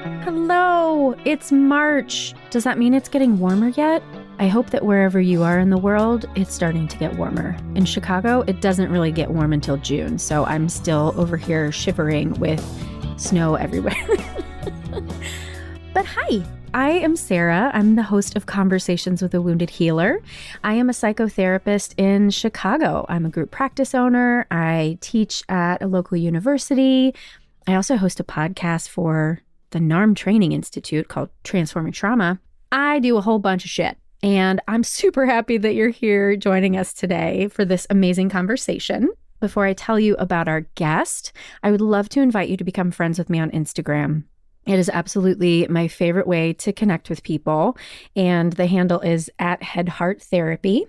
Hello, it's March. Does that mean it's getting warmer yet? I hope that wherever you are in the world, it's starting to get warmer. In Chicago, it doesn't really get warm until June, so I'm still over here shivering with snow everywhere. But hi, I am Sarah. I'm the host of Conversations with a Wounded Healer. I am a psychotherapist in Chicago. I'm a group practice owner. I teach at a local university. I also host a podcast for the NARM Training Institute called Transforming Trauma. I do a whole bunch of shit, and I'm super happy that you're here joining us today for this amazing conversation. Before I tell you about our guest, I would love to invite you to become friends with me on Instagram. It is absolutely my favorite way to connect with people, and the handle is @headhearttherapy.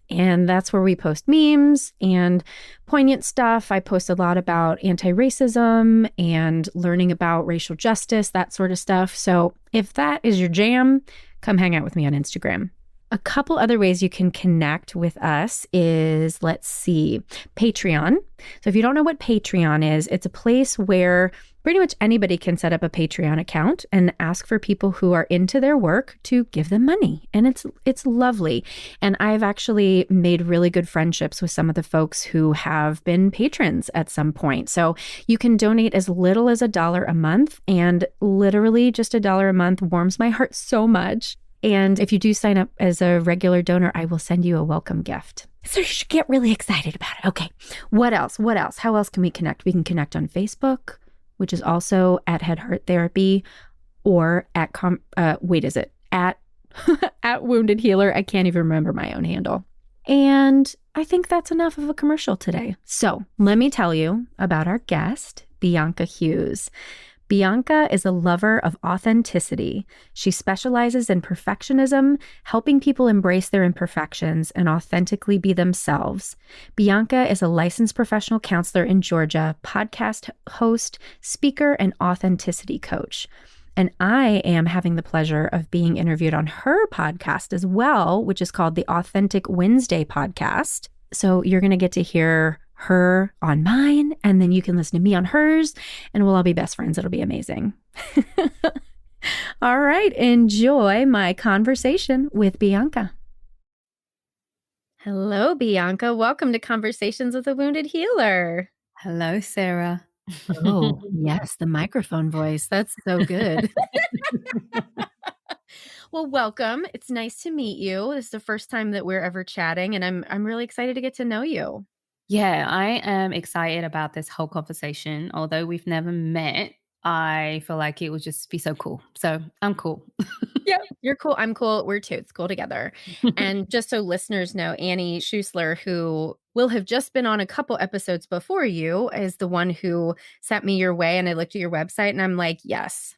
And that's where we post memes and poignant stuff. I post a lot about anti-racism and learning about racial justice, that sort of stuff. So if that is your jam, come hang out with me on Instagram. A couple other ways you can connect with us is, let's see, Patreon. So if you don't know what Patreon is, it's a place where pretty much anybody can set up a Patreon account and ask for people who are into their work to give them money. And it's lovely. And I've actually made really good friendships with some of the folks who have been patrons at some point. So you can donate as little as $1 a month, and literally just $1 a month warms my heart so much. And if you do sign up as a regular donor, I will send you a welcome gift. So you should get really excited about it. Okay, what else? How else can we connect? We can connect on Facebook, which is also @headhearttherapy, or at at Wounded Healer. I can't even remember my own handle. And I think that's enough of a commercial today. So let me tell you about our guest, Bianca Hughes. Bianca is a lover of authenticity. She specializes in perfectionism, helping people embrace their imperfections and authentically be themselves. Bianca is a licensed professional counselor in Georgia, podcast host, speaker, and authenticity coach. And I am having the pleasure of being interviewed on her podcast as well, which is called the Authentic Wednesday podcast. So you're going to get to hear her on mine, and then you can listen to me on hers, and we'll all be best friends. It'll be amazing. All right, enjoy my conversation with Bianca. Hello, Bianca. Welcome to Conversations with a Wounded Healer. Hello, Sarah. Oh, yes, the microphone voice. That's so good. Well, welcome. It's nice to meet you. This is the first time that we're ever chatting, and I'm really excited to get to know you. Yeah, I am excited about this whole conversation. Although we've never met, I feel like it would just be so cool. So I'm cool. Yep. You're cool. I'm cool. We're totes cool together. And just so listeners know, Annie Schusler, who will have just been on a couple episodes before you, is the one who sent me your way. And I looked at your website and I'm like, yes,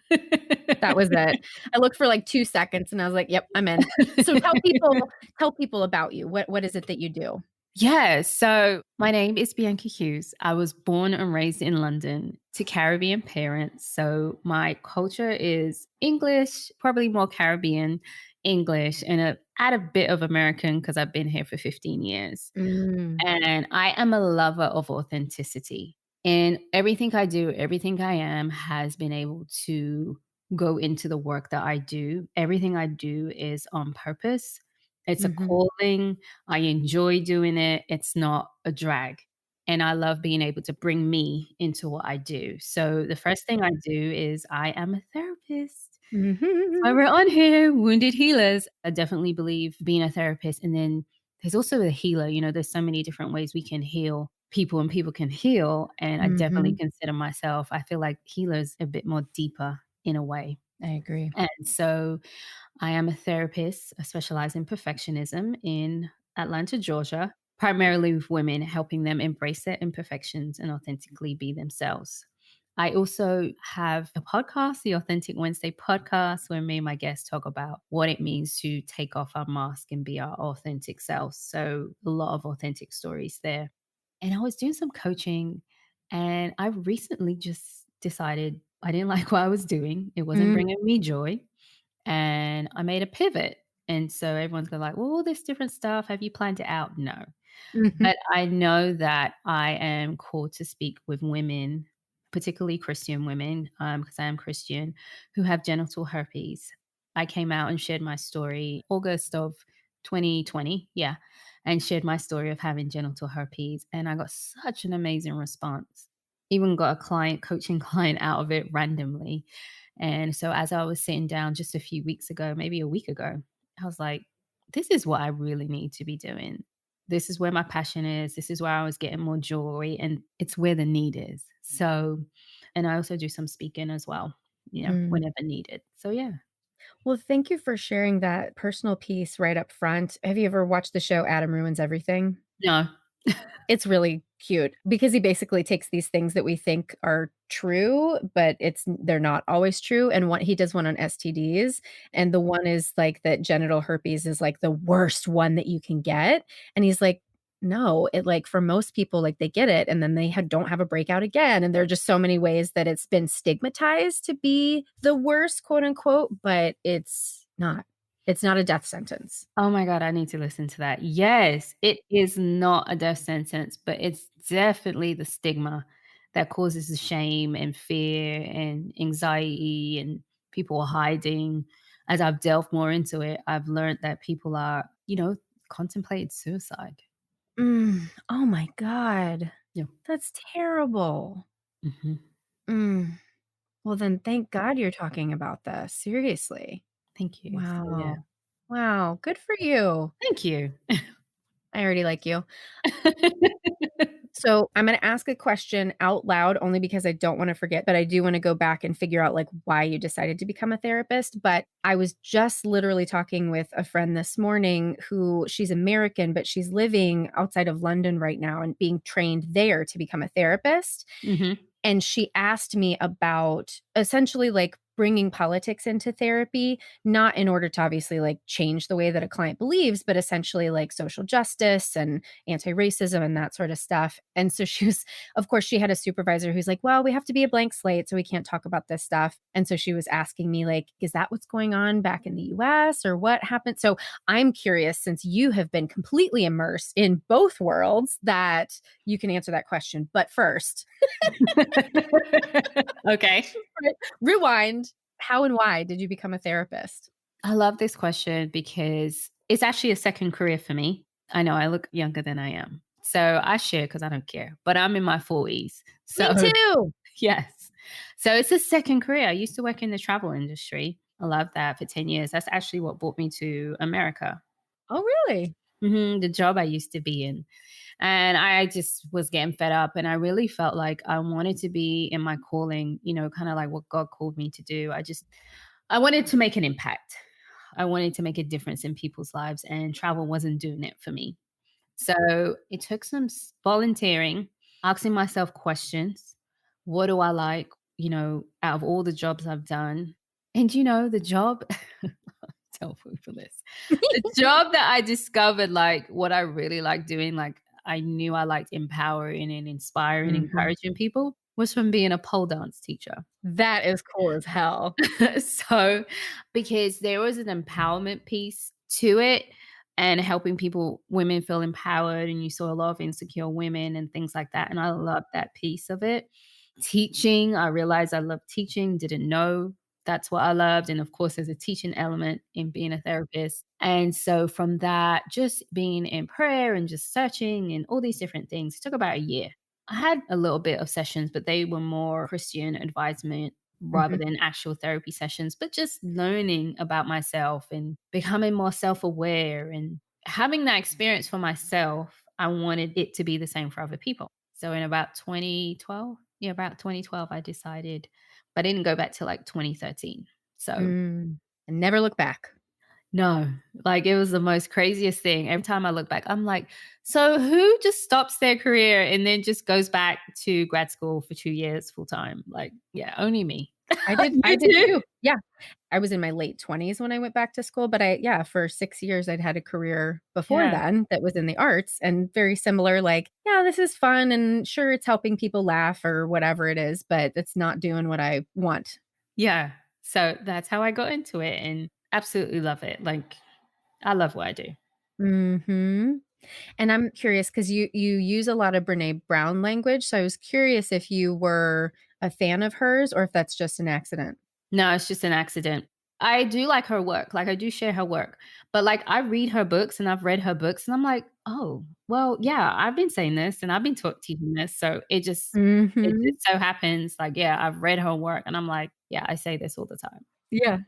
that was it. I looked for like 2 seconds and I was like, yep, I'm in. So tell people about you. What is it that you do? Yeah, so my name is Bianca Hughes. I was born and raised in London to Caribbean parents. So my culture is English, probably more Caribbean English, and add a bit of American because I've been here for 15 years. And I am a lover of authenticity. And everything I do, everything I am has been able to go into the work that I do. Everything I do is on purpose. It's a calling. I enjoy doing it. It's not a drag. And I love being able to bring me into what I do. So the first thing I do is I am a therapist. Why we're on here, Wounded Healers. I definitely believe being a therapist. And then there's also a healer. You know, there's so many different ways we can heal people and people can heal. And I definitely consider myself, I feel like healers a bit more deeper in a way. I agree. And so I am a therapist. I specialize in perfectionism in Atlanta, Georgia, primarily with women, helping them embrace their imperfections and authentically be themselves. I also have a podcast, the Authentic Wednesday podcast, where me and my guests talk about what it means to take off our mask and be our authentic selves. So a lot of authentic stories there. And I was doing some coaching, and I recently just decided I didn't like what I was doing. It wasn't bringing me joy. And I made a pivot. And so everyone's going like, well, all this different stuff. Have you planned it out? No. But I know that I am called to speak with women particularly Christian women, because I am Christian, who have genital herpes. I came out and shared my story August of 2020, yeah, and shared my story of having genital herpes, and I got such an amazing response. Even got a client, coaching client out of it randomly. And so as I was sitting down just a few weeks ago, maybe a week ago, I was like, this is what I really need to be doing. This is where my passion is. This is where I was getting more joy, and it's where the need is. So, and I also do some speaking as well, Mm. whenever needed. So, yeah. Well, thank you for sharing that personal piece right up front. Have you ever watched the show Adam Ruins Everything? No. It's really cute because he basically takes these things that we think are true, but they're not always true, and he does one on STDs, and the one is, like, that genital herpes is, like, the worst one that you can get, and he's like, "No, like, for most people, like, they get it, and then they don't have a breakout again," and there are just so many ways that it's been stigmatized to be the worst, quote, unquote, but it's not. It's not a death sentence. Oh my God, I need to listen to that. Yes, it is not a death sentence, but it's definitely the stigma that causes the shame and fear and anxiety and people hiding. As I've delved more into it, I've learned that people are, contemplating suicide. Oh my god. Yeah. That's terrible. Mhm. Mm. Well, then thank God you're talking about this, seriously. Thank you. So, yeah. Wow. Wow, good for you. Thank you. I already like you. So, I'm gonna ask a question out loud only because I don't wanna forget, but I do wanna go back and figure out, like, why you decided to become a therapist, but I was just literally talking with a friend this morning who she's American, but she's living outside of London right now and being trained there to become a therapist. Mhm. And she asked me about essentially like bringing politics into therapy, not in order to obviously like change the way that a client believes, but essentially like social justice and anti-racism and that sort of stuff. And so she was, of course, she had a supervisor who's like, well, we have to be a blank slate, so we can't talk about this stuff. And so she was asking me, like, is that what's going on back in the US or what happened? So I'm curious, since you have been completely immersed in both worlds, that you can answer that question. But first, Okay. right, rewind. How and why did you become a therapist? I love this question because it's actually a second career for me. I know I look younger than I am. So I share because I don't care, but I'm in my 40s. Me So, too. yes. So it's a second career. I used to work in the travel industry. I loved that for 10 years. That's actually what brought me to America. Oh, really? The job I used to be in. And I just was getting fed up. And I really felt like I wanted to be in my calling, kind of like what God called me to do. I wanted to make an impact. I wanted to make a difference in people's lives, and travel wasn't doing it for me. So it took some volunteering, asking myself questions. What do I like, out of all the jobs I've done? And, the job, tell people this, the job that I discovered, like what I really like doing, like I knew I liked empowering and inspiring, Mhm. encouraging people, was from being a pole dance teacher. That is cool as hell. So, because there was an empowerment piece to it and helping women feel empowered, and you saw a lot of insecure women and things like that. And I loved that piece of it. Teaching, I realized I loved teaching, didn't know that's what I loved. And of course, there's a teaching element in being a therapist. And so from that, just being in prayer and just searching and all these different things, it took about a year. I had a little bit of sessions, but they were more Christian advisement rather Mhm. than actual therapy sessions, but just learning about myself and becoming more self aware and having that experience for myself. I wanted it to be the same for other people. So in about 2012, yeah, about 2012, I decided, but I didn't go back to like 2013. So Mm. And never look back. no, like it was the most craziest thing. Every time I look back, I'm like, so who just stops their career and then just goes back to grad school for 2 years full time? Like, yeah, only me. I You did too? too. Yeah. I was in my late 20s when I went back to school, but yeah, for 6 years, I'd had a career before Yeah. then that was in the arts and very similar, like, yeah, this is fun and sure, it's helping people laugh or whatever it is, but it's not doing what I want. Yeah. So that's how I got into it and absolutely love it. Like, I love what I do. Mhm. And I'm curious because you use a lot of Brené Brown language, so I was curious if you were a fan of hers or if that's just an accident. No, it's just an accident. I do like her work. Like I do share her work. But like I read her books and I've read her books and I'm like, "Oh, well, yeah, I've been saying this and I've been teaching this." So it Mhm. just so happens like, yeah, I've read her work and I'm like, "Yeah, I say this all the time." Yeah.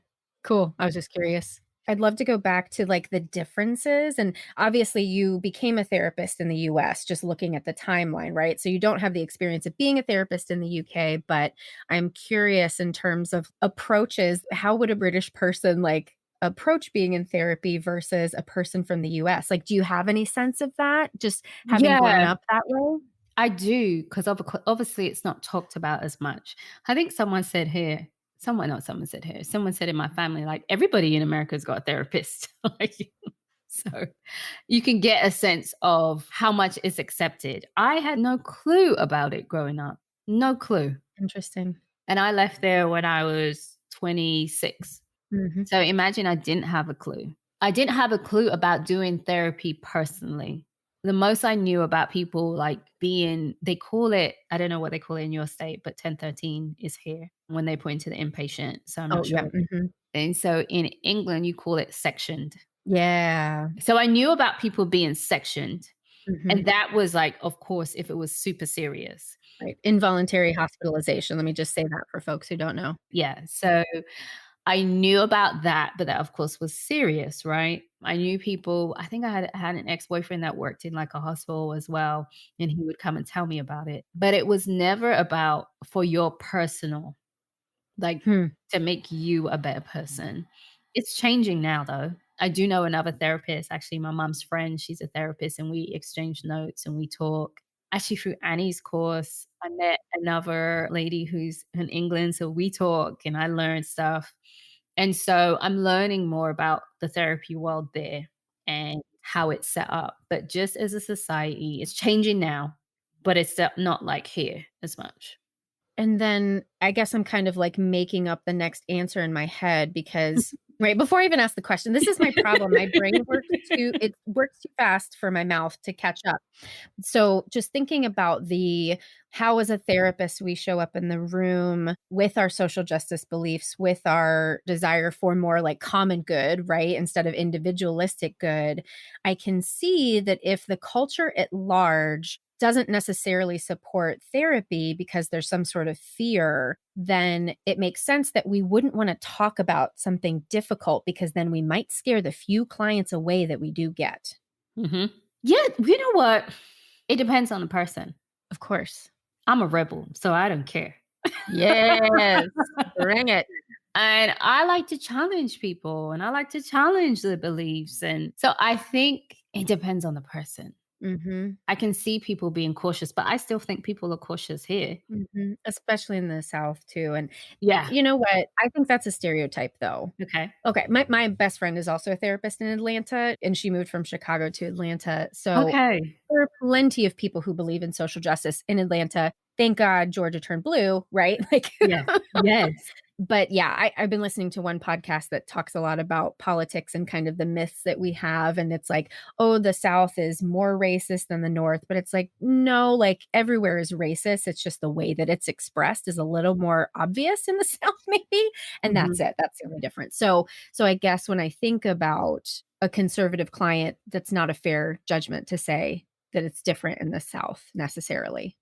Cool. I was just curious. I'd love to go back to like the differences. And obviously, you became a therapist in the US, just looking at the timeline, right? So you don't have the experience of being a therapist in the UK, but I'm curious in terms of approaches. How would a British person like approach being in therapy versus a person from the US? Like, do you have any sense of that just having grown Yeah. up that way? I do, because obviously it's not talked about as much. I think someone said here, someone said in my family, like, everybody in America's got a therapist. Like, so you can get a sense of how much is accepted. I had no clue about it growing up, no clue. Interesting. And I left there when I was 26. Hmm. So imagine I didn't have a clue. I didn't have a clue about doing therapy personally. The most I knew about people like they call it, I don't know what they call it in your state, but 1013 is here when they point to the inpatient. So I'm Oh, not yeah. sure. Hmm. And so in England, you call it sectioned. Yeah. So I knew about people being sectioned. Hmm. And that was like, of course, if it was super serious. Right. Involuntary hospitalization. Let me just say that for folks who don't know. Yeah. So I knew about that, but that of course was serious, right? I knew people, I think I had an ex-boyfriend that worked in like a hospital as well, and he would come and tell me about it. But it was never about for your personal, like Hmm. to make you a better person. It's changing now though. I do know another therapist, actually my mom's friend, she's a therapist and we exchange notes and we talk. Actually through Annie's course, I met another lady who's in England, so we talk and I learn stuff. And so I'm learning more about the therapy world there and how it's set up. But just as a society, it's changing now, but it's not like here as much. And then I guess I'm kind of like making up the next answer in my head because right before I even ask the question, this is my problem. My brain works too fast for my mouth to catch up. So just thinking about the how as a therapist we show up in the room with our social justice beliefs, with our desire for more like common good, right? Instead of individualistic good, I can see that if the culture at large doesn't necessarily support therapy because there's some sort of fear, then it makes sense that we wouldn't want to talk about something difficult because then we might scare the few clients away that we do get. Mhm. Yeah, you know what? It depends on the person. Of course. I'm a rebel, so I don't care. Yes. Bring it. And I like to challenge people and I like to challenge the beliefs. And so I think it depends on the person. Mhm. I can see people being cautious, but I still think people are cautious here. Mhm. Especially in the South too, and Yeah. you know what? I think that's a stereotype, though. Okay. Okay, my best friend is also a therapist in Atlanta, and she moved from Chicago to Atlanta, so Okay. there are plenty of people who believe in social justice in Atlanta. Thank God Georgia turned blue, right? Like Yes. Yes. but yeah, I've been listening to one podcast that talks a lot about politics and kind of the myths that we have. And it's like, oh, the South is more racist than the North. But it's like, no, like everywhere is racist. It's just the way that it's expressed is a little more obvious in the South, maybe. And that's Mhm. it. That's the only difference. So I guess when I think about a conservative client, that's not a fair judgment to say that it's different in the South necessarily.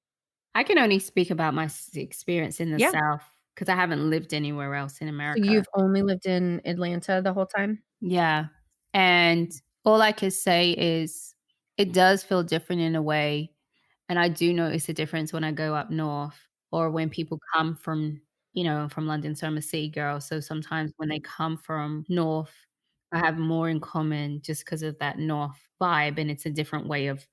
I can only speak about my experience in the Yeah. South because I haven't lived anywhere else in So America. you've only lived in Atlanta the whole time? Yeah. And all I could say is it does feel different in a way. And I do notice a difference when I go up north or when people come from, from London. So I'm a city girl. So sometimes when they come from north, I have more in common just because of that north vibe. And it's a different way of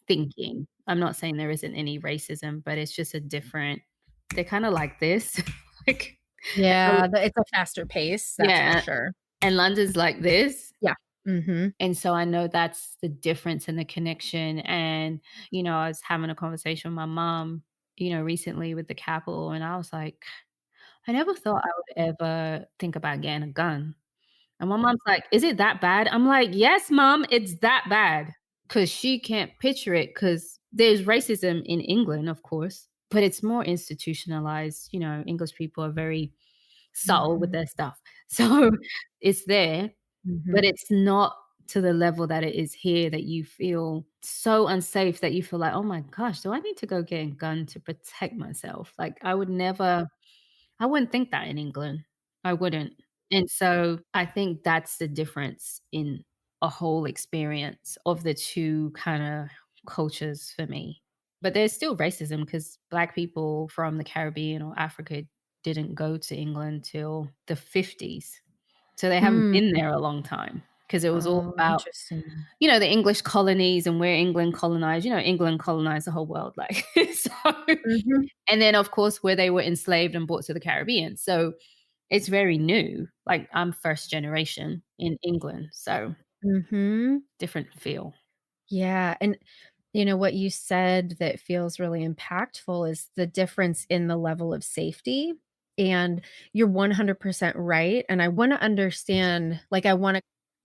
thinking. I'm not saying there isn't any racism, but it's just they're kind of like this. like, Yeah, it's a faster pace, that's for yeah. sure. And London's like this. Yeah. Mhm. And so I know that's the difference in the connection. And, I was having a conversation with my mom, recently with the Capitol, and I was like, I never thought I would ever think about getting a gun. And my mom's like, is it that bad? I'm like, yes, mom, it's that bad. Cause she can't picture it because there's racism in England, of course. but it's more institutionalized. You know, English people are very subtle with Mhm. their stuff. So it's there, but Mhm. it's not to the level that it is here that you feel so unsafe that you feel like, "Oh my gosh, do I need to go get a gun to protect myself?" Like, I wouldn't think that in England. I wouldn't. And so I think that's the difference in a whole experience of the 2 kinda cultures for me. But there's still racism because Black people from the Caribbean or Africa didn't go to England till the '50s. So they haven't Mm. been there a long time because it was all Oh, about, interesting. the English colonies and where England colonized. England colonized the whole world, like, so Mhm. and then, of course, where they were enslaved and brought to the Caribbean. So it's very new. Like, I'm first generation in England, so Mhm. different feel. Yeah, and what you said that feels really impactful is the difference in the level of safety, and you're 100% right, and I wanna understand, like, I wanna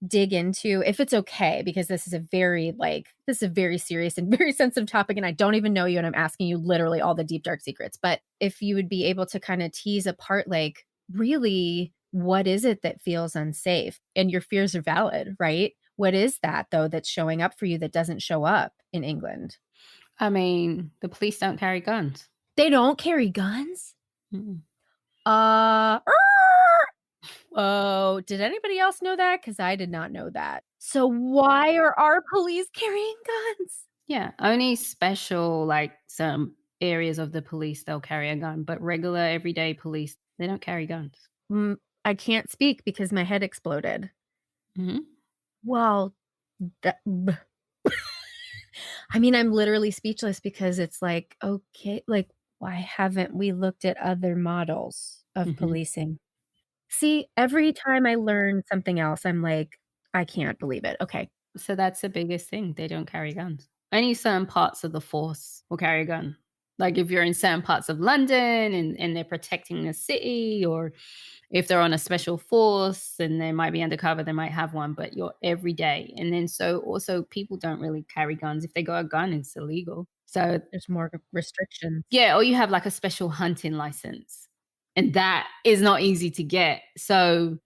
dig into, if it's okay, because this is a very serious and very sensitive topic, and I don't even know you, and I'm asking you literally all the deep, dark secrets, but if you would be able to kinda tease apart, like, really, what is it that feels unsafe? And your fears are valid, right? What is that, though, that's showing up for you that doesn't show up in England? I mean, the police don't carry guns. They don't carry guns? Mm-mm. Uh, oh, did anybody else know that? Because I did not know that. So why are our police carrying guns? Yeah, only special, like, some areas of the police, they'll carry a gun, but regular everyday police, they don't carry guns. Mm, I can't speak because my head exploded. Mhm. Well, that I mean, I'm literally speechless because it's like, okay, like, why haven't we looked at other models of Mhm. policing? See, every time I learn something else, I'm like, "I can't believe it." Okay. So that's the biggest thing, they don't carry guns. Only certain parts of the force will carry a gun. Like, if you're in certain parts of London and they're protecting the city, or if they're on a special force and they might be undercover, they might have one, but you're every day. And then so also people don't really carry guns. If they got a gun, it's illegal. So There's more restrictions. yeah, or you have like a special hunting license. And that is not easy to get. So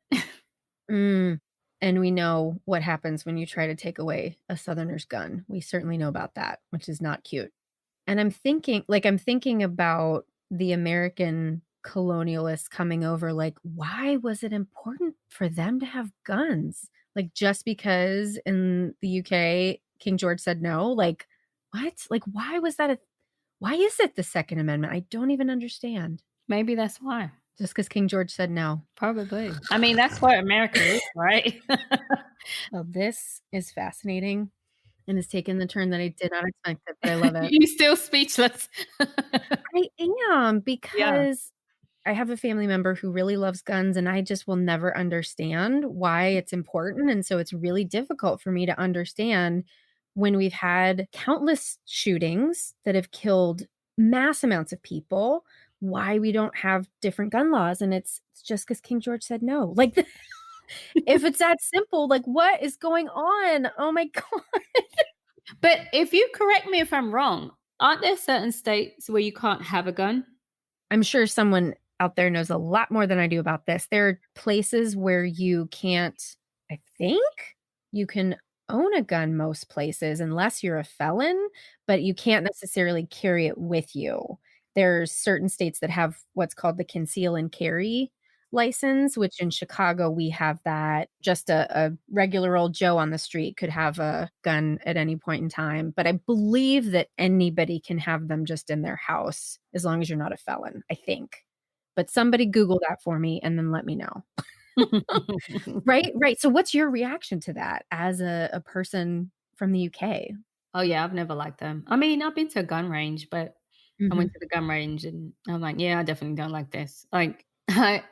Mm, and we know what happens when you try to take away a Southerner's gun. We certainly know about that, which is not cute. And I'm thinking about the American colonialists coming over, like, why was it important for them to have guns? Like, just because in the UK, King George said no? Like, what? Like, why is it the Second Amendment? I don't even understand. maybe that's why. Just because King George said no. Probably. I mean, that's what America is, right? Well, this is fascinating and has taken the turn that I did not expect it, but I love it. You still speechless. I am, Yeah. because I have a family member who really loves guns, and I just will never understand why it's important, and so it's really difficult for me to understand when we've had countless shootings that have killed mass amounts of people, why we don't have different gun laws, and it's just because King George said no. Like, if it's that simple, like, what is going on? Oh my god. But if you correct me if I'm wrong, aren't there certain states where you can't have a gun? I'm sure someone out there knows a lot more than I do about this. There are places where you can't, I think you can own a gun most places unless you're a felon, but you can't necessarily carry it with you. There's certain states that have what's called the conceal and carry license, which in Chicago we have that. Just a regular old Joe on the street could have a gun at any point in time. But I believe that anybody can have them just in their house as long as you're not a felon, I think. But somebody Google that for me and then let me know. Right, right. So what's your reaction to that as a person from the UK? Oh, yeah, I've never liked them. I mean, I've been to a gun range, but I went Mhm. to the gun range and I'm like, "Yeah, I definitely don't like this." Like, I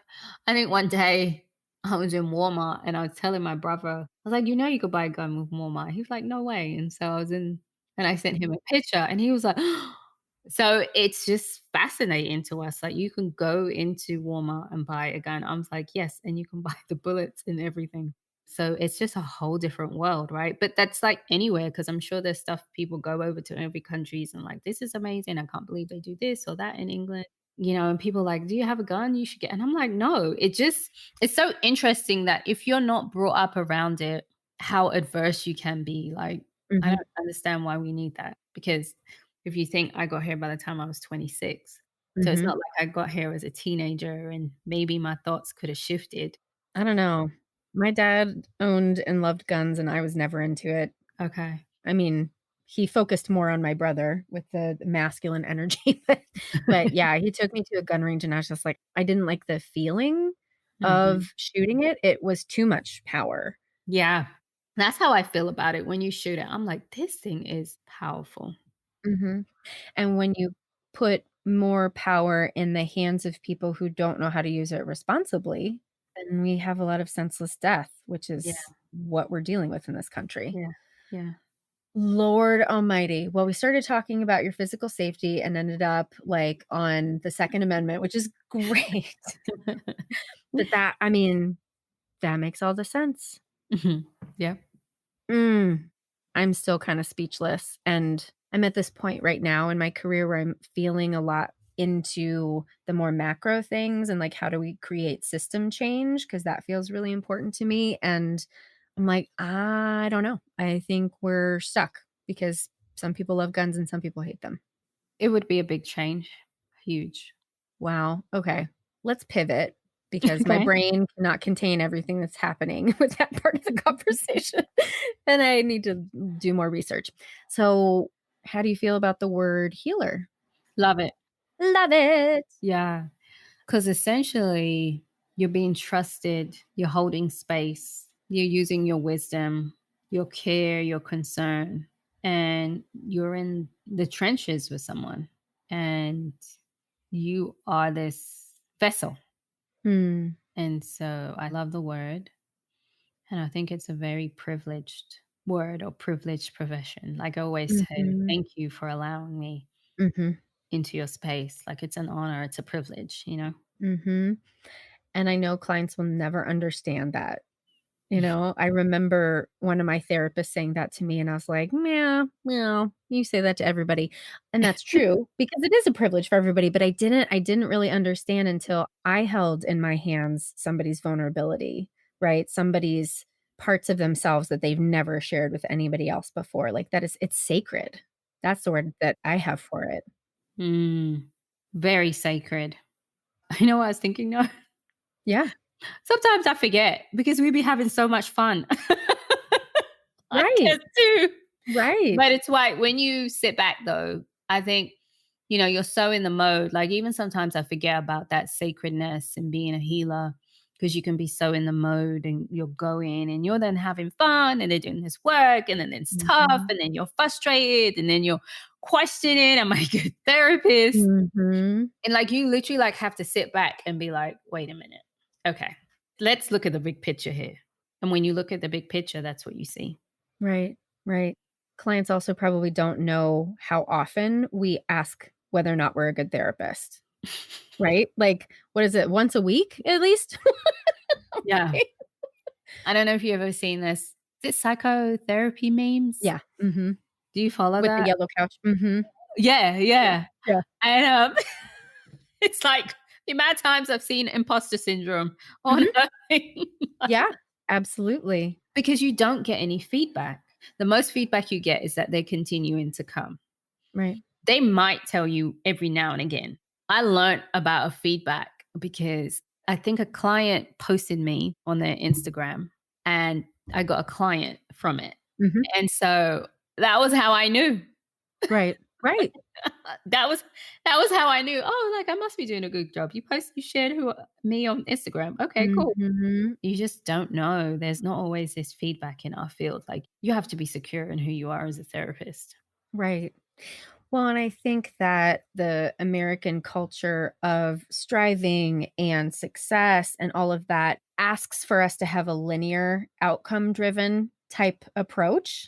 think one day I was in Walmart and I was telling my brother, I was like, you could buy a gun with Walmart." He was like, "No way." And so and I sent him a picture and he was like, so it's just fascinating to us. Like, you can go into Walmart and buy a gun. I was like, "Yes, and you can buy the bullets and everything." So it's just a whole different world, right? But that's like anywhere, because I'm sure there's stuff people go over to every countries and like, this is amazing. I can't believe they do this or that in England. And people like, do you have a gun? You should get. And I'm like, no, it's so interesting that if you're not brought up around it, how adverse you can be. Like, I Mhm. don't understand why we need that. Because if you think I got here by the time I was 26, so it's Mhm. not like I got here as a teenager and maybe my thoughts could have shifted. I don't know. My dad owned and loved guns, and I was never into it. Okay. I mean, he focused more on my brother with the masculine energy, but yeah, he took me to a gun range, and I was just like, I didn't like the feeling Mhm. of shooting it. It was too much power. Yeah. That's how I feel about it when you shoot it. I'm like, "This thing is powerful." Mhm. And when you put more power in the hands of people who don't know how to use it responsibly, then we have a lot of senseless death, which Yeah, is what we're dealing with in this country. yeah, yeah. Lord almighty. Well, we started talking about your physical safety and ended up, like, on the Second Amendment, which is great. But that I mean, that makes all the sense. Mhm. Yeah. Mm. I'm still kinda speechless, and I'm at this point right now in my career where I'm feeling a lot into the more macro things and, like, how do we create system change? Because that feels really important to me, and I'm like, "I don't know. I think we're stuck because some people love guns and some people hate them." It would be a big change. Huge. Wow, okay. Let's pivot because my Okay. brain cannot contain everything that's happening with that part of the conversation, and I need to do more research. So, how do you feel about the word healer? Love it. Love it. Yeah. Because essentially, you're being trusted, you're holding space, you're using your wisdom, your care, your concern, and you're in the trenches with someone. And you are this vessel. Hmm. And so I love the word. And I think it's a very privileged word or privileged profession. Like I always say, Mhm. thank you for allowing me Mhm. into your space. Like it's an honor, it's a privilege. Mhm. And I know clients will never understand that. You know, I remember one of my therapists saying that to me, and I was like, "Meow, meow, you say that to everybody." And that's true because it is a privilege for everybody, but I didn't really understand until I held in my hands somebody's vulnerability, right? Somebody's parts of themselves that they've never shared with anybody else before. Like that is it's sacred. That's the word that I have for it. Mm, very sacred. I know what I was thinking now. Yeah. Sometimes I forget because we be having so much fun. I Right. guess too. Right. But it's why when you sit back though, I think, you're so in the mode. Like even sometimes I forget about that sacredness and being a healer because you can be so in the mode and you're going and you're then having fun and they're doing this work and then it's tough Mhm. and then you're frustrated and then you're questioning, am I a good therapist? Mhm. And like you literally like have to sit back and be like, wait a minute. Okay. Let's look at the big picture here. And when you look at the big picture, that's what you see. Right, right. Clients also probably don't know how often we ask whether or not we're a good therapist, right? Like, what is it, once a week at least? Yeah. Right? I don't know if you've ever seen this. Is it psychotherapy memes? Yeah, mhm. Do you follow With the that? yellow couch, mhm. Yeah, Yeah, yeah. yeah. And it's like the amount of times I've seen imposter syndrome on Mhm. her thing. Yeah, absolutely. Because you don't get any feedback. The most feedback you get is that they're continuing to come. Right. They might tell you every now and again. I learned about a feedback because I think a client posted me on their Instagram and I got a client from it. Mhm. And so that was how I knew. Right, right. That was how I knew, oh, like I must be doing a good job. You shared me on Instagram. Okay, cool. Mhm. You just don't know. There's not always this feedback in our field. Like you have to be secure in who you are as a therapist. Right. Well, and I think that the American culture of striving and success and all of that asks for us to have a linear outcome driven type approach,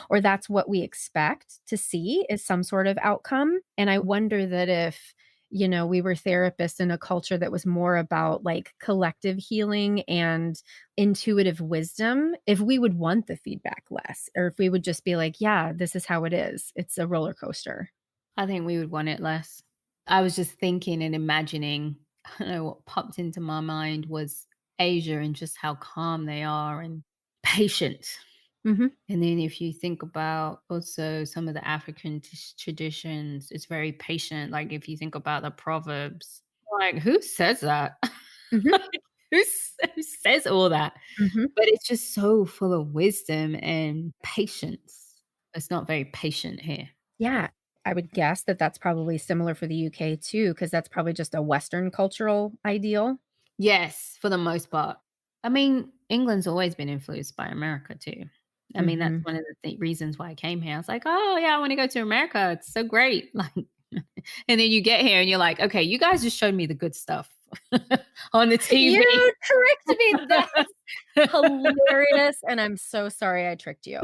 or that's what we expect to see is some sort of outcome. And I wonder that if we were therapists in a culture that was more about like collective healing and intuitive wisdom, if we would want the feedback less, or if we would just be like, yeah, this is how it is. It's a roller coaster. I think we would want it less. I was just thinking and imagining, I don't know, what popped into my mind was Asia and just how calm they are and patient. Mm-hmm. And then if you think about also some of the African traditions, it's very patient. Like if you think about the proverbs, like who says that? Mm-hmm. Like, who says all that? Mm-hmm. But it's just so full of wisdom and patience. It's not very patient here. Yeah. I would guess that that's probably similar for the UK too, because that's probably just a Western cultural ideal. Yes, for the most part. I mean, England's always been influenced by America too. I mean, that's Mm-hmm. one of the reasons why I came here. I was like, "Oh, yeah, I wanna go to America. It's so great." Like, and then you get here and you're like, "Okay, you guys just showed me the good stuff on the TV." You tricked me. That's hilarious. And I'm so sorry I tricked you.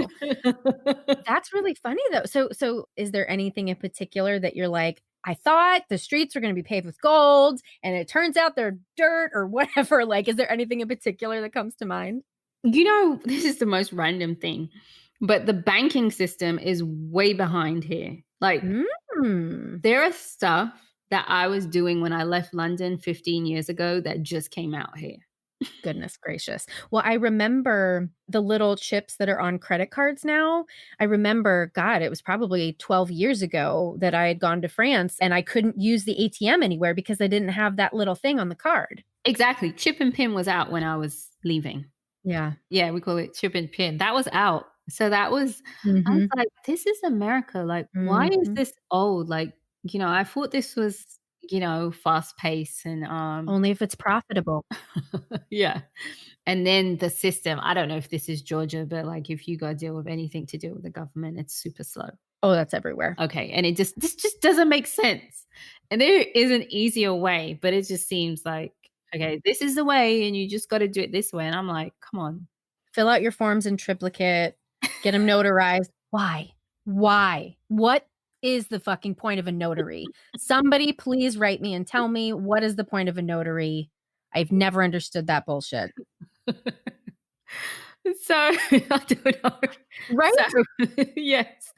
That's really funny though. So is there anything in particular that you're like, I thought the streets were going to be paved with gold and it turns out they're dirt or whatever? Like, is there anything in particular that comes to mind? This is the most random thing, but the banking system is way behind here. Like, Mm. there are stuff that I was doing when I left London 15 years ago that just came out here. Goodness gracious. Well, I remember the little chips that are on credit cards now. I remember, God, it was probably 12 years ago that I had gone to France and I couldn't use the ATM anywhere because I didn't have that little thing on the card. Exactly. Chip and pin was out when I was leaving. Yeah. Yeah, we call it chip and pin. That was out. So I was Mhm. like, this is America. Like, why is Mhm. this old? Like, I thought this was, fast paced and Only if it's profitable. yeah. And then the system, I don't know if this is Georgia, but like if you go deal with anything to do with the government, it's super slow. Oh, that's everywhere. Okay. And this just doesn't make sense. And there is an easier way, but it just seems like, okay, this is the way and you just got to do it this way. And I'm like, come on. Fill out your forms in triplicate, get them notarized. Why? Why? What is the fucking point of a notary? Somebody please write me and tell me what is the point of a notary? I've never understood that bullshit. So I don't know. Right? So yes.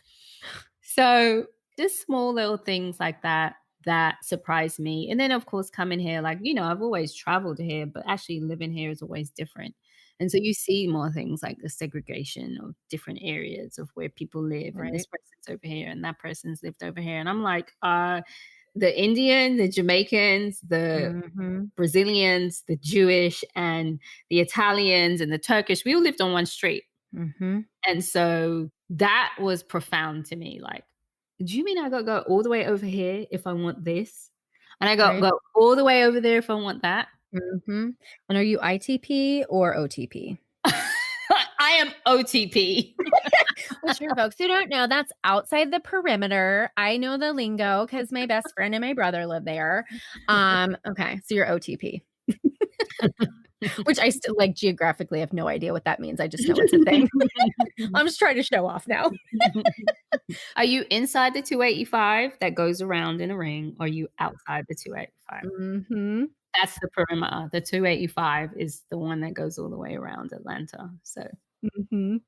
So just small little things like that surprise me. And then of course coming here, like, I've always traveled here, but actually living here is always different. And so you see more things like the segregation of different areas of where people live and this Right. person's over here and that person's lived over here. And I'm like, the Indian, the Jamaicans, the Mhm. Brazilians, the Jewish, and the Italians and the Turkish, we all lived on one street. Mhm. And so that was profound to me. Like, do you mean I got to go all the way over here if I want this? And I got to Right. go all the way over there if I want that? Mhm. And are you ITP or OTP? I am OTP. Which for folks who don't know, that's outside the perimeter. I know the lingo because my best friend and my brother live there. Okay, so you're OTP, which I still like geographically have no idea what that means. I just know it's a thing. I'm just trying to show off now. Are you inside the 285 that goes around in a ring? Or are you outside the 285? Mhm. That's the perimeter. The 285 is the one that goes all the way around Atlanta. So Mhm.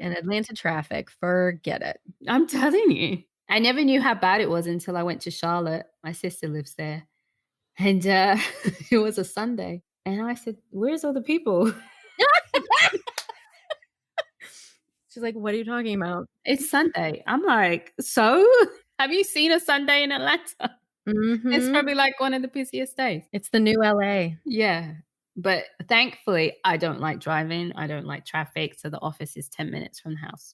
And Atlanta traffic, forget it. I'm telling you, I never knew how bad it was until I went to Charlotte. My sister lives there. And it was a Sunday. And I said, "Where's all the people?" She's like, "What are you talking about?" It's Sunday. I'm like, "So? Have you seen a Sunday in Atlanta?" It's Mhm. probably like one of the busiest days. It's the new LA. Yeah. But thankfully, I don't like driving. I don't like traffic. So the office is 10 minutes from the house.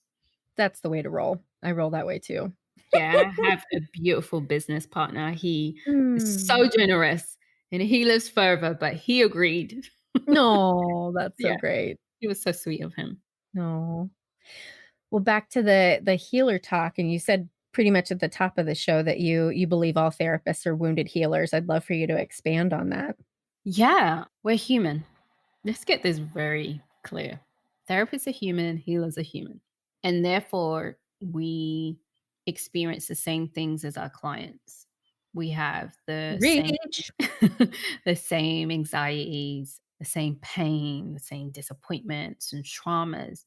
That's the way to roll. I roll that way too. Yeah, I have a beautiful business partner. He is Mm. so generous and he lives further, but he agreed. No, that's so Yeah, great. it was so sweet of him. No. Well, back to the healer talk, and you said pretty much at the top of the show that you believe all therapists are wounded healers. I'd love for you to expand on that. Yeah, we're human. Let's get this very clear. Therapists are human, healers are human. And therefore, we experience the same things as our clients. We have the same Reach. the same anxieties, the same pain, the same disappointments and traumas.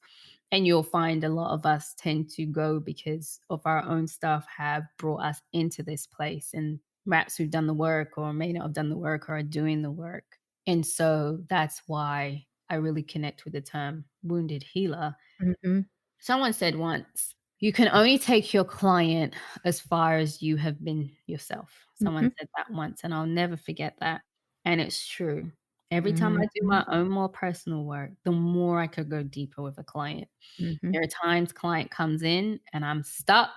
And you'll find a lot of us tend to go because of our own stuff have brought us into this place. And perhaps who've done the work or may not have done the work or are doing the work. And so that's why I really connect with the term wounded healer. Mhm, Someone said once, you can only take your client as far as you have been yourself. Someone mhm, said that once, and I'll never forget that. And it's true. Every time I do mhm, my own more personal work, the more I could go deeper with a client. mhm. There are times client comes in and I'm stuck,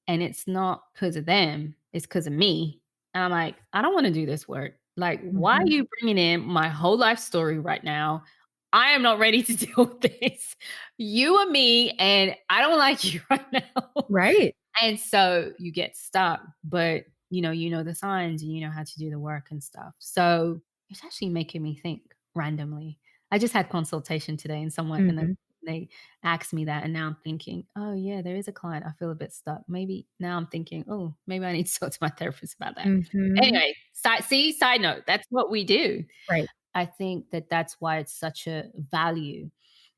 and it's not because of them, it's because of me. And I'm like, I don't want to do this work. Like, why are Mhm. you bringing in my whole life story right now? I am not ready to deal with this. You and me, and I don't like you right now. Right. And so you get stuck, but you know the signs and you know how to do the work and stuff. So it's actually making me think randomly. I just had consultation today and someone and Mhm, they asked me that and now I'm thinking, oh yeah, there is a client. I feel a bit stuck. Maybe now I'm thinking, oh, maybe I need to talk to my therapist about that. mhm. Anyway, side note, that's what we do. Right. I think that that's why it's such a value.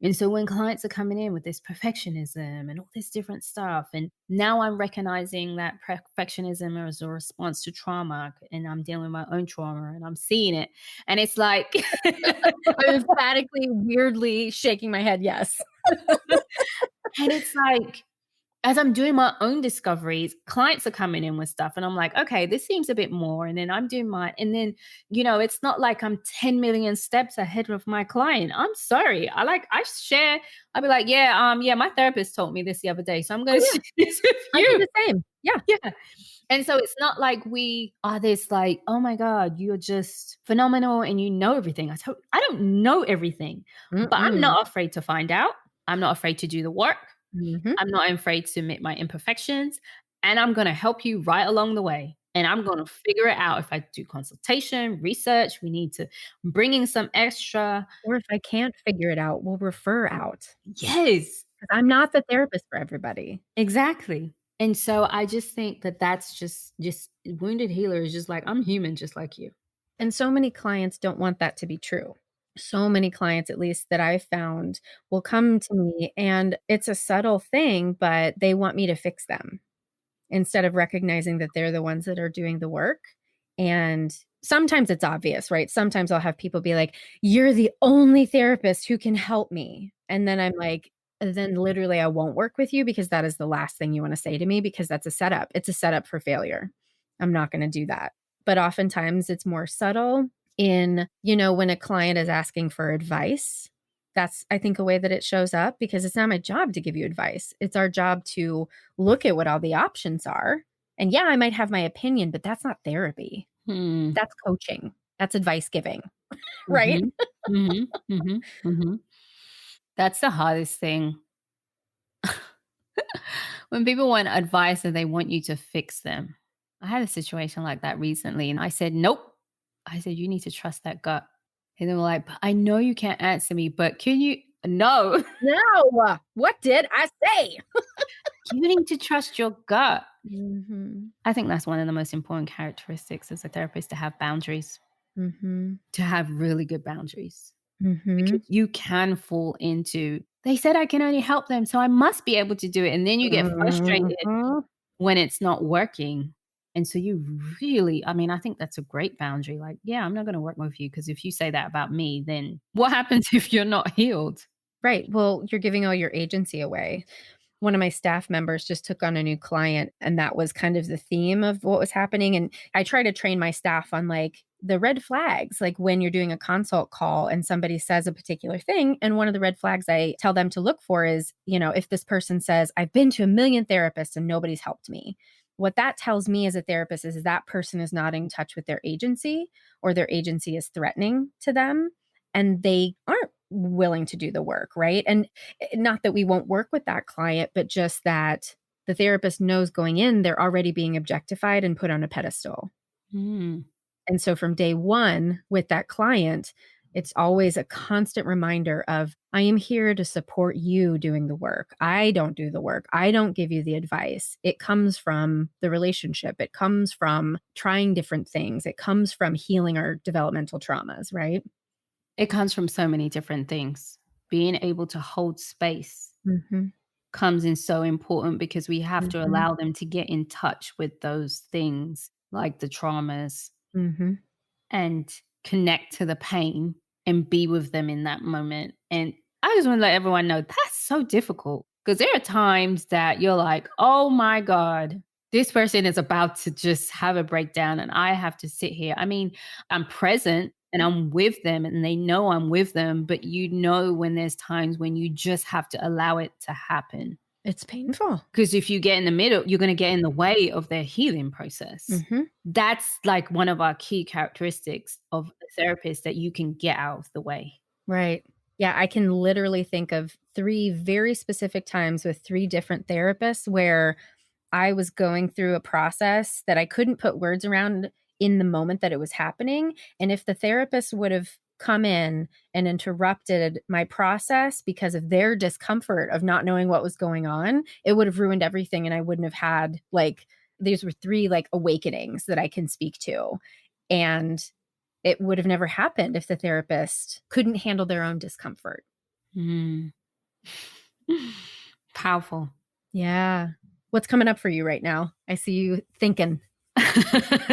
And so when clients are coming in with this perfectionism and all this different stuff, and now I'm recognizing that perfectionism is a response to trauma, and I'm dealing with my own trauma and I'm seeing it. And it's like, I'm emphatically, weirdly shaking my head, yes. and it's like, as I'm doing my own discoveries, clients are coming in with stuff and I'm like, okay, this seems a bit more. And then I'm doing my, and then, it's not like I'm 10 million steps ahead of my client. I'm sorry. I share, I'll be like, yeah, my therapist told me this the other day. So I'm Oh, going to yeah. share this with I do you. the same. Yeah. Yeah. And so it's not like we are this like, oh my God, you're just phenomenal and you know everything. I don't know everything, but I'm Mm-mm. not afraid to find out. I'm not afraid to do the work. Mhm. I'm not afraid to admit my imperfections, and I'm gonna help you right along the way. And I'm gonna figure it out if I do consultation, research, we need to bring in some extra. Or if I can't figure it out, we'll refer out. Yes, 'Cause I'm not the therapist for everybody. exactly. And so I just think that that's just wounded healer is just like, I'm human just like you. And so many clients don't want that to be true. So many clients, at least that I've found, will come to me and it's a subtle thing, but they want me to fix them instead of recognizing that they're the ones that are doing the work. And sometimes it's obvious, right? Sometimes I'll have people be like, "You're the only therapist who can help me." And then I'm like, then literally I won't work with you because that is the last thing you want to say to me because that's a setup. It's a setup for failure. I'm not going to do that. But oftentimes it's more subtle in, when a client is asking for advice. That's, I think, a way that it shows up because it's not my job to give you advice. It's our job to look at what all the options are. And yeah, I might have my opinion, but that's not therapy. Hmm. That's coaching. That's advice giving, right? Mhm. Mhm. Mhm. Mhm. That's the hardest thing. When people want advice and they want you to fix them. I had a situation like that recently and I said, nope. I said, you need to trust that gut. And they were like, "But I know you can't answer me, but can you?" No, No. What did I say? you need to trust your gut. Mhm. I think that's one of the most important characteristics as a therapist to have boundaries, Mhm. to have really good boundaries. Mhm. Because you can fall into, they said I can only help them, so I must be able to do it. And then you get frustrated Mhm. when it's not working. And so you really, I mean, I think that's a great boundary. Like, yeah, I'm not going to work with you because if you say that about me, then what happens if you're not healed? Right. Well, you're giving all your agency away. One of my staff members just took on a new client, and that was kind of the theme of what was happening. And I try to train my staff on like the red flags, like when you're doing a consult call and somebody says a particular thing. And one of the red flags I tell them to look for is, if this person says, I've been to a million therapists and nobody's helped me. What that tells me as a therapist is that person is not in touch with their agency or their agency is threatening to them and they aren't willing to do the work, right? And not that we won't work with that client, but just that the therapist knows going in, they're already being objectified and put on a pedestal. Mm. And so from day one with that client, It's always a constant reminder of, I am here to support you doing the work. I don't do the work. I don't give you the advice. It comes from the relationship. It comes from trying different things. It comes from healing our developmental traumas, right? It comes from so many different things. Being able to hold space Mm-hmm. comes in so important because we have to Mm-hmm. allow them to get in touch with those things like the traumas Mm-hmm. and connect to the pain and be with them in that moment. And I just want to let everyone know that's so difficult because there are times that you're like, oh my God, this person is about to just have a breakdown and I have to sit here. I mean, I'm present and I'm with them and they know I'm with them, but you know when there's times when you just have to allow it to happen. It's painful. Because if you get in the middle, you're going to get in the way of their healing process. Mm-hmm. That's like one of our key characteristics of a therapist that you can get out of the way. Right. Yeah, I can literally think of 3 very specific times with 3 different therapists where I was going through a process that I couldn't put words around in the moment that it was happening. And if the therapist would have come in and interrupted my process because of their discomfort of not knowing what was going on, it would have ruined everything. And I wouldn't have had these were 3 awakenings that I can speak to. And it would have never happened if the therapist couldn't handle their own discomfort. Mm. Powerful. Yeah. What's coming up for you right now? I see you thinking.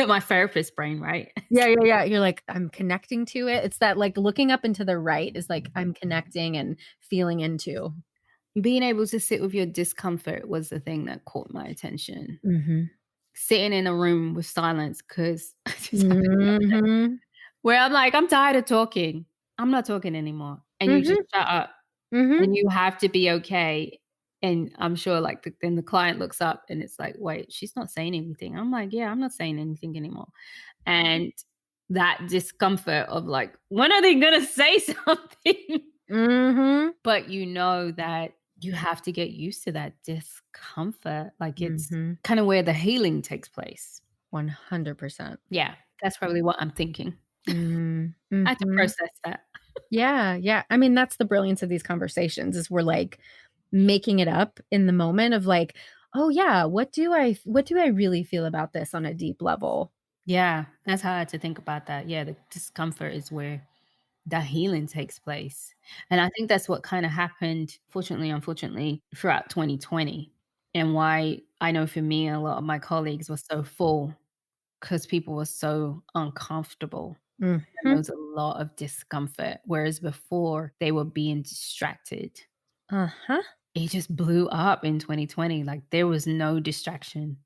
My therapist brain, right? Yeah. You're like, I'm connecting to it. It's that looking up into the right is I'm connecting and feeling into. Being able to sit with your discomfort was the thing that caught my attention. Mm-hmm. Sitting in a room with silence because Mm-hmm. where I'm like, I'm tired of talking. I'm not talking anymore. And you just Mm-hmm. shut up. Mm-hmm. And you have to be okay. And I'm sure then the client looks up and it's like, wait, she's not saying anything. I'm like, yeah, I'm not saying anything anymore. And that discomfort of like, when are they going to say something? Mm-hmm. But you know that you have to get used to that discomfort. Like it's Mm-hmm. kind of where the healing takes place. 100%. Yeah, that's probably what I'm thinking. Mm-hmm. I had to process that. Yeah. I mean, that's the brilliance of these conversations is we're making it up in the moment of oh yeah, what do I really feel about this on a deep level? Yeah, that's how I had to think about that. Yeah, the discomfort is where the healing takes place. And I think that's what kind of happened, fortunately, unfortunately, throughout 2020. And why I know for me, a lot of my colleagues were so full because people were so uncomfortable. And there Mm-hmm. was a lot of discomfort. Whereas before they were being distracted. Uh-huh. It just blew up in 2020. Like there was no distraction.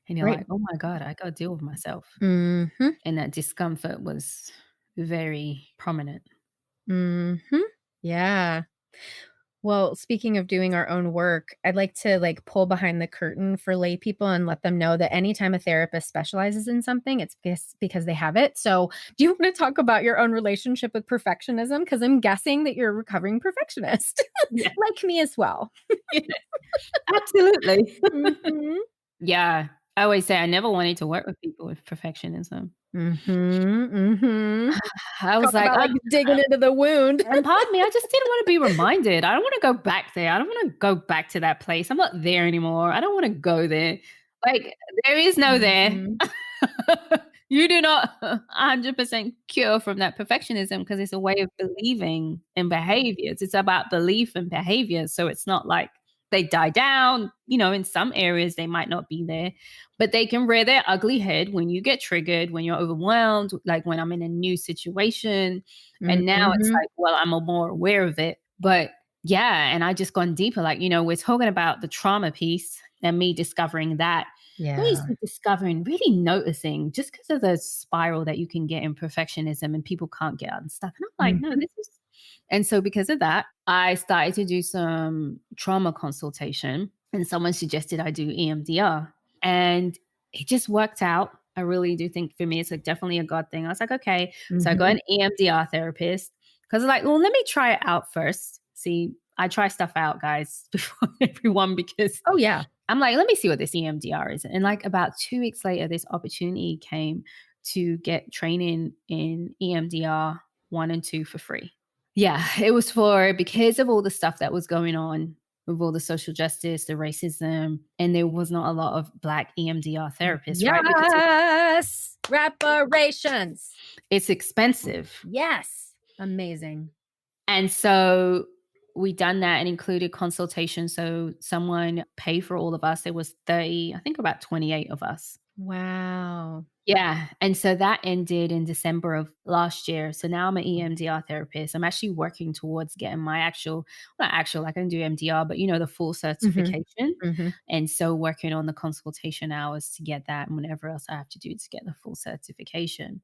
And you're Right. like, oh my God, I got to deal with myself. Mm-hmm. And that discomfort was very prominent. Mm-hmm. Yeah. Well, speaking of doing our own work, I'd like to pull behind the curtain for lay people and let them know that anytime a therapist specializes in something, it's because they have it. So, do you want to talk about your own relationship with perfectionism? Because I'm guessing that you're a recovering perfectionist, Yeah. like me as well. Yeah, absolutely. Mm-hmm. Yeah. I always say I never wanted to work with people with perfectionism. Mm-hmm. Mm-hmm. I was Talk like, about digging into the wound. and part of me, I just didn't want to be reminded. I don't want to go back there. I don't want to go back to that place. I'm not there anymore. I don't want to go there. Like, there is no there. Mhm. You do not 100% cure from that perfectionism because it's a way of believing in behaviors. It's about belief and behavior. So it's not like they die down. In some areas they might not be there, but they can rear their ugly head when you get triggered, when you're overwhelmed, like when I'm in a new situation. And now it's Mhm. like, well, I'm more aware of it. But yeah, and I just gone deeper. Like, we're talking about the trauma piece and me discovering that. Really Yeah. discovering, really noticing just because of the spiral that you can get in perfectionism and people can't get unstuck. And I'm like, no, Mhm. this is. And so because of that, I started to do some trauma consultation and someone suggested I do EMDR and it just worked out. I really do think for me, it's definitely a God thing. I was like, okay. So I got Mhm. an EMDR therapist because well, let me try it out first. See, I try stuff out, guys, before everyone because Oh, yeah. I'm like, let me see what this EMDR is. And about 2 weeks later, this opportunity came to get training in EMDR 1 and 2 for free. Yeah, it was because of all the stuff that was going on with all the social justice, the racism, and there was not a lot of Black EMDR therapists, right? Because Yes. Reparations. it's expensive. Yes. Amazing. And so we done that and included consultation. So someone paid for all of us. There was 30, I think about 28 of us. Wow. Yeah. And so that ended in December of last year. So now I'm an EMDR therapist. I'm actually working towards getting my not actual, like I can do MDR, but the full certification. Mm-hmm. And so working on the consultation hours to get that and whatever else I have to do to get the full certification.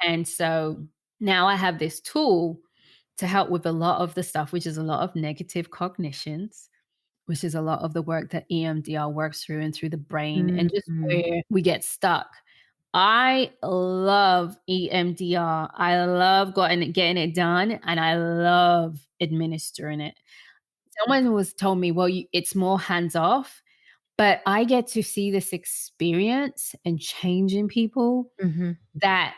And so now I have this tool to help with a lot of the stuff, which is a lot of negative cognitions, which is a lot of the work that EMDR works through and through the brain and just Mm-hmm. where we get stuck. I love EMDR. I love getting it done, and I love administering it. Someone was told me, well, it's more hands off, but I get to see this experience and change in people Mm-hmm. that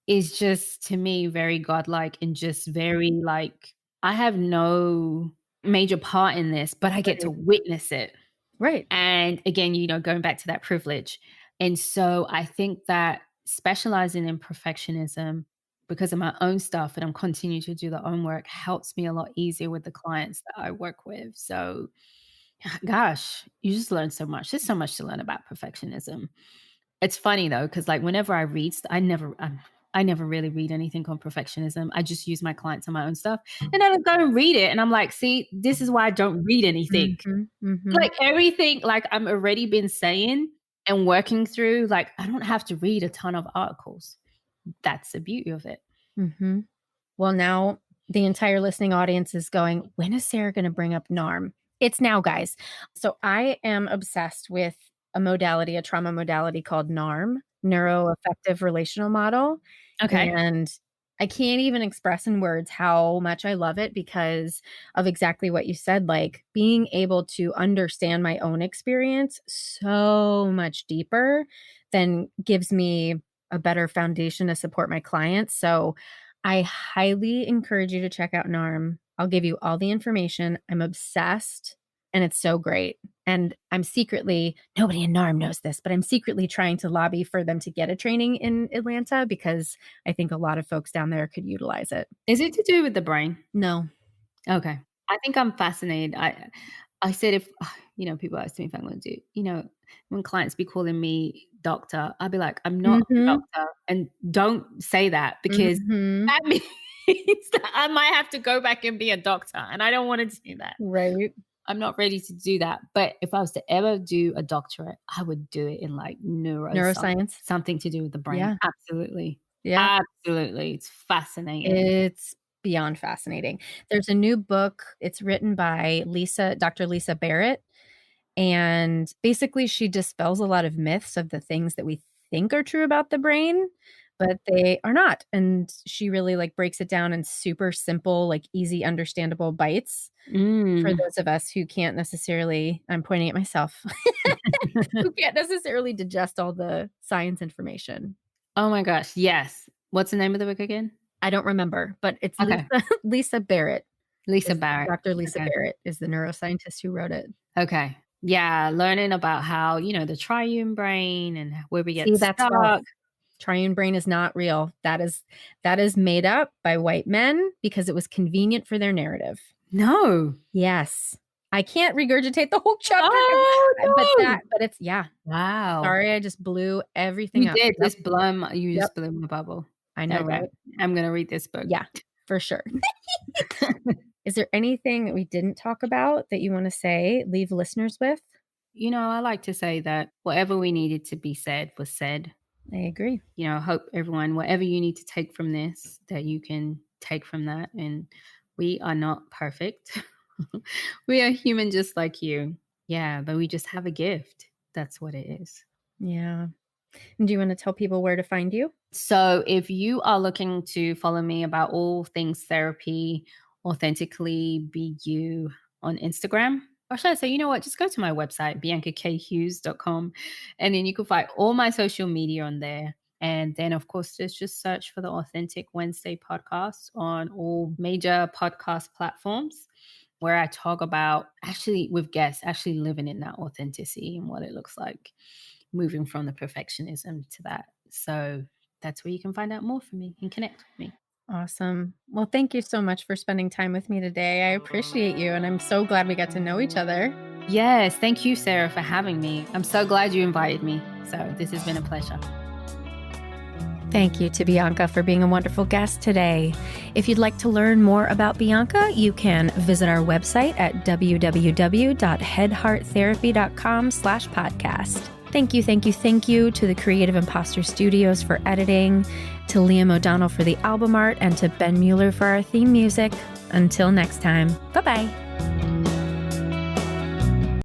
is just, to me, very godlike and just very like, I have no major part in this, but I get to Right. witness it. Right. And again, going back to that privilege. And so I think that specializing in perfectionism because of my own stuff and I'm continuing to do the own work helps me a lot easier with the clients that I work with. So gosh, you just learn so much. There's so much to learn about perfectionism. It's funny though, because like whenever I read, I never really read anything on perfectionism. I just use my clients on my own stuff, and then I go and read it, and I'm like, see, this is why I don't read anything. Mm-hmm. Mm-hmm. Like everything, like I'm already been saying and working through. Like I don't have to read a ton of articles. That's the beauty of it. Mm-hmm. Well, now the entire listening audience is going, when is Sarah going to bring up NARM? It's now, guys. So I am obsessed with a trauma modality called NARM, Neuroaffective Relational Model. Okay. And I can't even express in words how much I love it because of exactly what you said, like being able to understand my own experience so much deeper than gives me a better foundation to support my clients. So I highly encourage you to check out NARM. I'll give you all the information. I'm obsessed and it's so great. And I'm secretly, nobody in NARM knows this, but I'm secretly trying to lobby for them to get a training in Atlanta because I think a lot of folks down there could utilize it. Is it to do with the brain? No. Okay. I think I'm fascinated. I said if people ask me if I'm going to do, when clients be calling me doctor, I'll be like, I'm not a Mm-hmm. doctor, and don't say that because Mm-hmm. that means that I might have to go back and be a doctor, and I don't want to do that. Right. I'm not ready to do that. But if I was to ever do a doctorate, I would do it in like Neuroscience. something to do with the brain. Yeah. Absolutely. Yeah. Absolutely. It's fascinating. It's beyond fascinating. There's a new book. It's written by Dr. Lisa Barrett. And basically she dispels a lot of myths of the things that we think are true about the brain, but they are not. And she really like breaks it down in super simple, like easy, understandable bites for those of us who can't necessarily, I'm pointing at myself, who can't necessarily digest all the science information. Oh my gosh. Yes. What's the name of the book again? I don't remember, but it's Okay. Lisa Barrett. Lisa Barrett. Dr. Lisa Okay. Barrett is the neuroscientist who wrote it. Okay. Yeah. Learning about how, the triune brain and where we get See, that's stuck. false. Triune brain is not real. That is made up by white men because it was convenient for their narrative. No. Yes. I can't regurgitate the whole chapter. Oh, no. But it's, yeah. Wow. Sorry, I just blew everything You up. did. Yep. You just blew my bubble. I know, Okay. right? I'm going to read this book. Yeah, for sure. Is there anything that we didn't talk about that you want to say, leave listeners with? I like to say that whatever we needed to be said was said. I agree. I hope everyone, whatever you need to take from this, that you can take from that. And we are not perfect. We are human just like you. Yeah, but we just have a gift. That's what it is. Yeah. And do you want to tell people where to find you? So if you are looking to follow me about all things therapy, Authentically Be You on Instagram, or should I say, you know what, just go to my website, biancakHughes.com, and then you can find all my social media on there. And then, of course, just search for the Authentic Wednesday podcast on all major podcast platforms, where I talk about, actually with guests, actually living in that authenticity and what it looks like, moving from the perfectionism to that. So that's where you can find out more from me and connect with me. Awesome. Well, thank you so much for spending time with me today. I appreciate you, and I'm so glad we got to know each other. Yes, thank you, Sarah, for having me. I'm so glad you invited me. So this has been a pleasure. Thank you to Bianca for being a wonderful guest today. If you'd like to learn more about Bianca, you can visit our website at www.headhearttherapy.com/podcast. Thank you to the Creative Imposter Studios for editing, to Liam O'Donnell for the album art, and to Ben Mueller for our theme music. Until next time, bye-bye.